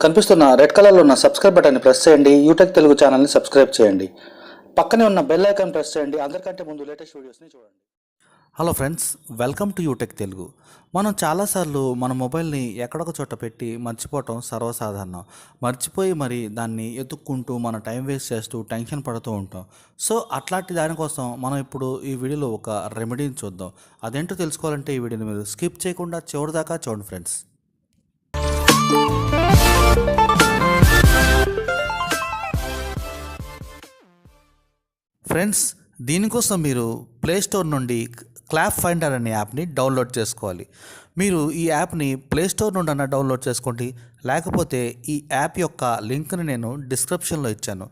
కనిపిస్తున్న రెడ్ కలర్లో ఉన్న సబ్స్క్రైబ్ బటన్ని ప్రెస్ చేయండి. యూటెక్ తెలుగు ఛానల్ని సబ్స్క్రైబ్ చేయండి. పక్కనే ఉన్న బెల్ ఐకాన్ ప్రెస్ చేయండి. అందరికంటే ముందు లేటెస్ట్ వీడియోస్ని చూడండి. Hello friends, welcome to యూటెక్ Telugu. మనం చాలాసార్లు మన మొబైల్ని ఎక్కడొక చోట పెట్టి మర్చిపోవటం సర్వసాధారణం. మర్చిపోయి మరి దాన్ని ఎత్తుక్కుంటూ మన టైం వేస్ట్ చేస్తూ టెన్షన్ పడుతూ ఉంటాం. సో అట్లాంటి దానికోసం మనం ఇప్పుడు ఈ వీడియోలో ఒక రెమెడీని చూద్దాం. అదేంటో తెలుసుకోవాలంటే ఈ వీడియోని మీరు స్కిప్ చేయకుండా చివరి దాకా చూడండి ఫ్రెండ్స్. ఫ్రెండ్స్, దీనికోసం మీరు ప్లేస్టోర్ నుండి క్లాప్ ఫైండర్ అనే యాప్ని డౌన్లోడ్ చేసుకోవాలి. మీరు ఈ యాప్ని ప్లేస్టోర్ నుండి అన్న డౌన్లోడ్ చేసుకోండి, లేకపోతే ఈ యాప్ యొక్క లింక్ని నేను డిస్క్రిప్షన్లో ఇచ్చాను,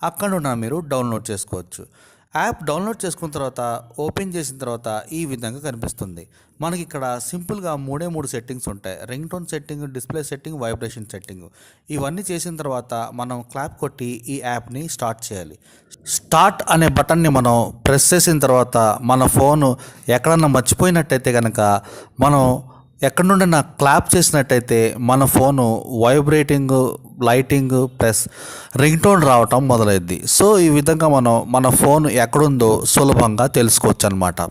అక్కడ నుండి మీరు డౌన్లోడ్ చేసుకోవచ్చు. యాప్ డౌన్లోడ్ చేసుకున్న తర్వాత ఓపెన్ చేసిన తర్వాత ఈ విధంగా కనిపిస్తుంది. మనకి ఇక్కడ సింపుల్గా మూడు సెట్టింగ్స్ ఉంటాయి. Ring tone setting, display setting, vibration setting. ఇవన్నీ చేసిన తర్వాత మనం క్లాప్ కొట్టి ఈ యాప్ని స్టార్ట్ చేయాలి. స్టార్ట్ అనే బటన్ని మనం ప్రెస్ చేసిన తర్వాత మన ఫోను ఎక్కడన్నా మర్చిపోయినట్టయితే కనుక మనం ఎక్కడి నుండి క్లాప్ చేసినట్టయితే మన phone vibrating, lighting plus ring tone రావటం మొదలైద్ది. సో ఈ విధంగా మనం మన ఫోన్ ఎక్కడుందో సులభంగా తెలుసుకోవచ్చు అన్నమాట.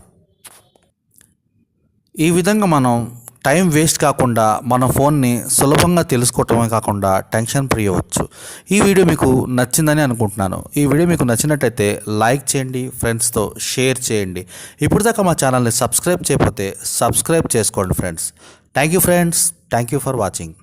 ఈ విధంగా మనం టైం వేస్ట్ కాకుండా మన ఫోన్ని సులభంగా తెలుసుకోవటమే కాకుండా టెన్షన్ ఫ్రీ అవ్వచ్చు. ఈ వీడియో మీకు నచ్చిందని అనుకుంటున్నాను. ఈ వీడియో మీకు నచ్చినట్టయితే లైక్ చేయండి, ఫ్రెండ్స్తో షేర్ చేయండి. ఇప్పుడు దాకా మా ఛానల్ని సబ్స్క్రైబ్ చేయకపోతే సబ్స్క్రైబ్ చేసుకోండి friends. Thank you friends, thank you for watching.